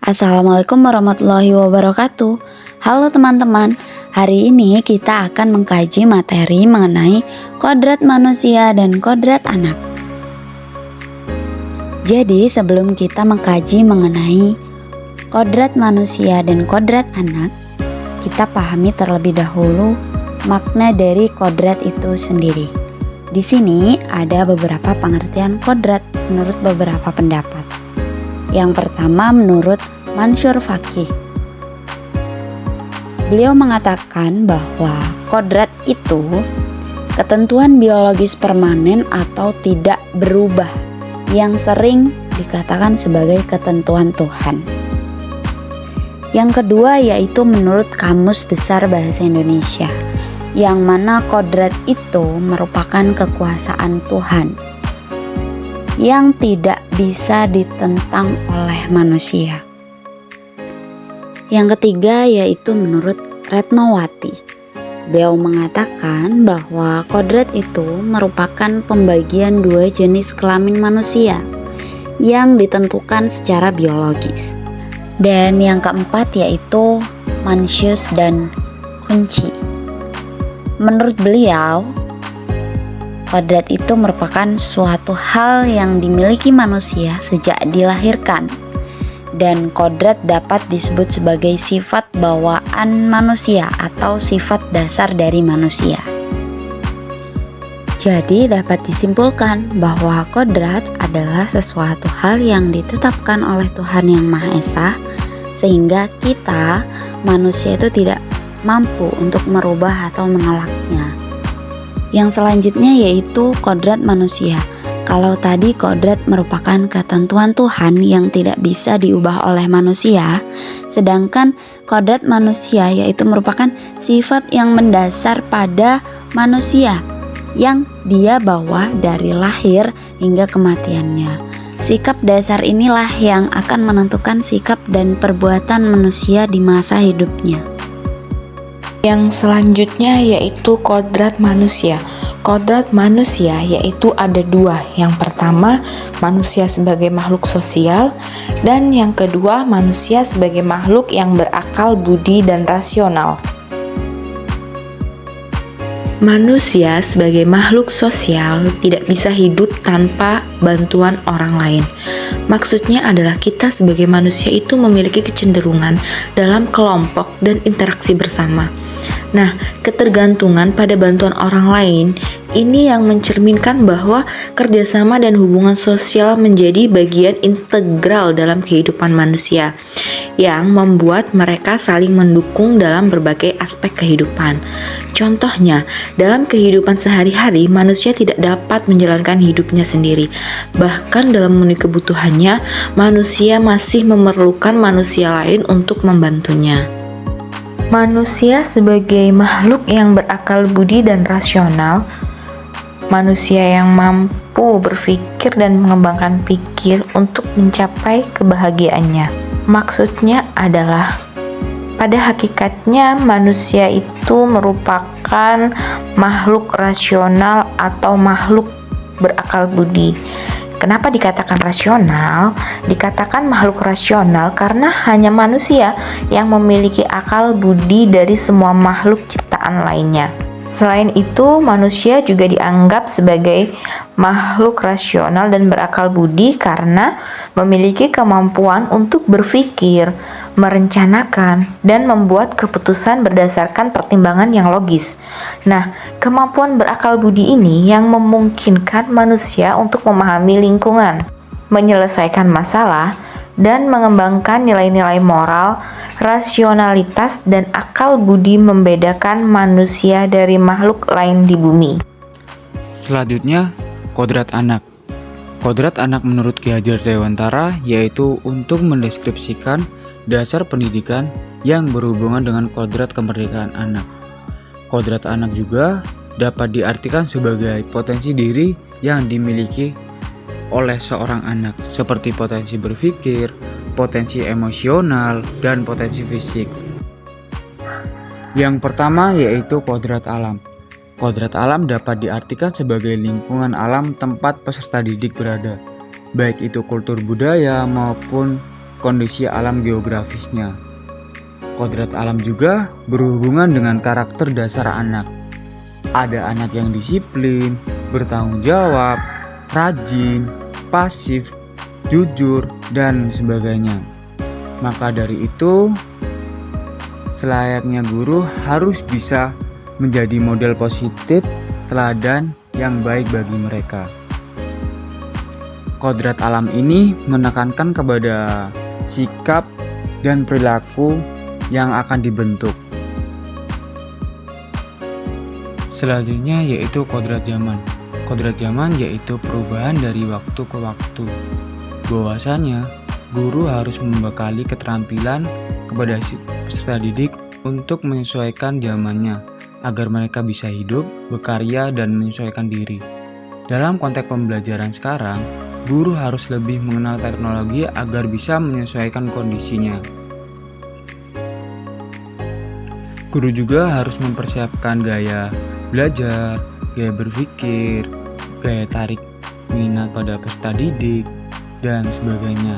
Assalamualaikum warahmatullahi wabarakatuh. Halo teman-teman, hari ini kita akan mengkaji materi mengenai kodrat manusia dan kodrat anak. Jadi sebelum kita mengkaji mengenai kodrat manusia dan kodrat anak, kita pahami terlebih dahulu makna dari kodrat itu sendiri. Di sini ada beberapa pengertian kodrat menurut beberapa pendapat. Yang pertama menurut Mansur Fakih. Beliau mengatakan bahwa kodrat itu ketentuan biologis permanen atau tidak berubah yang sering dikatakan sebagai ketentuan Tuhan. Yang kedua yaitu menurut Kamus Besar Bahasa Indonesia, yang mana kodrat itu merupakan kekuasaan Tuhan yang tidak bisa ditentang oleh manusia. Yang ketiga yaitu menurut Retnowati. Beliau mengatakan bahwa kodrat itu merupakan pembagian dua jenis kelamin manusia yang ditentukan secara biologis. Dan yang keempat yaitu Mencius dan Kunci. Menurut beliau, kodrat itu merupakan suatu hal yang dimiliki manusia sejak dilahirkan, dan kodrat dapat disebut sebagai sifat bawaan manusia atau sifat dasar dari manusia. Jadi dapat disimpulkan bahwa kodrat adalah sesuatu hal yang ditetapkan oleh Tuhan Yang Maha Esa, sehingga kita manusia itu tidak mampu untuk merubah atau menolaknya. Yang selanjutnya yaitu kodrat manusia. Kalau tadi kodrat merupakan ketentuan Tuhan yang tidak bisa diubah oleh manusia, sedangkan kodrat manusia yaitu merupakan sifat yang mendasar pada manusia yang dia bawa dari lahir hingga kematiannya. Sikap dasar inilah yang akan menentukan sikap dan perbuatan manusia di masa hidupnya. Yang selanjutnya yaitu kodrat manusia. Kodrat manusia yaitu ada dua. Yang pertama, manusia sebagai makhluk sosial, dan yang kedua, manusia sebagai makhluk yang berakal, budi, dan rasional. Manusia sebagai makhluk sosial tidak bisa hidup tanpa bantuan orang lain. Maksudnya adalah kita sebagai manusia itu memiliki kecenderungan dalam kelompok dan interaksi bersama. Nah, ketergantungan pada bantuan orang lain ini yang mencerminkan bahwa kerjasama dan hubungan sosial menjadi bagian integral dalam kehidupan manusia, yang membuat mereka saling mendukung dalam berbagai aspek kehidupan. Contohnya, dalam kehidupan sehari-hari, manusia tidak dapat menjalankan hidupnya sendiri. Bahkan dalam memenuhi kebutuhannya, manusia masih memerlukan manusia lain untuk membantunya. Manusia sebagai makhluk yang berakal budi dan rasional, manusia yang mampu berpikir dan mengembangkan pikir untuk mencapai kebahagiaannya. Maksudnya adalah pada hakikatnya manusia itu merupakan makhluk rasional atau makhluk berakal budi. Kenapa dikatakan rasional? Dikatakan makhluk rasional karena hanya manusia yang memiliki akal budi dari semua makhluk ciptaan lainnya. Selain itu, manusia juga dianggap sebagai makhluk rasional dan berakal budi karena memiliki kemampuan untuk berpikir, merencanakan, dan membuat keputusan berdasarkan pertimbangan yang logis. Nah, kemampuan berakal budi ini yang memungkinkan manusia untuk memahami lingkungan, menyelesaikan masalah, dan mengembangkan nilai-nilai moral. Rasionalitas dan akal budi membedakan manusia dari makhluk lain di bumi. Selanjutnya, kodrat anak. Kodrat anak menurut Ki Hajar Dewantara yaitu untuk mendeskripsikan dasar pendidikan yang berhubungan dengan kodrat kemerdekaan anak. Kodrat anak juga dapat diartikan sebagai potensi diri yang dimiliki oleh seorang anak, seperti potensi berpikir, potensi emosional, dan potensi fisik. Yang pertama yaitu kodrat alam. Kodrat alam dapat diartikan sebagai lingkungan alam tempat peserta didik berada, baik itu kultur budaya maupun kondisi alam geografisnya. Kodrat alam juga berhubungan dengan karakter dasar anak. Ada anak yang disiplin, bertanggung jawab, rajin, pasif, jujur, dan sebagainya. Maka dari itu, selayaknya guru harus bisa menjadi model positif, teladan yang baik bagi mereka. Kodrat alam ini menekankan kepada sikap dan perilaku yang akan dibentuk. Selanjutnya yaitu kodrat zaman. Kodrat zaman yaitu perubahan dari waktu ke waktu. Bahwasanya guru harus membekali keterampilan kepada peserta didik untuk menyesuaikan zamannya agar mereka bisa hidup, berkarya, dan menyesuaikan diri. Dalam konteks pembelajaran sekarang, guru harus lebih mengenal teknologi agar bisa menyesuaikan kondisinya. Guru juga harus mempersiapkan gaya belajar, gaya berpikir, gaya tarik minat pada peserta didik, dan sebagainya.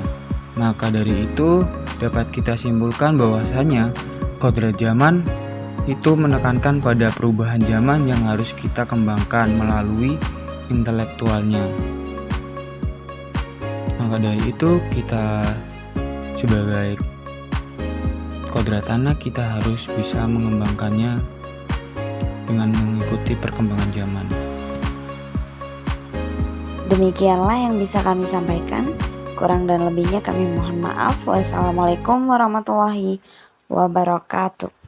Maka dari itu dapat kita simpulkan bahwasanya kodrat zaman itu menekankan pada perubahan zaman yang harus kita kembangkan melalui intelektualnya. Maka dari itu kita sebagai kodrat anak kita harus bisa mengembangkannya dengan mengikuti perkembangan zaman. Demikianlah yang bisa kami sampaikan. Kurang dan lebihnya kami mohon maaf. Wassalamualaikum warahmatullahi wabarakatuh.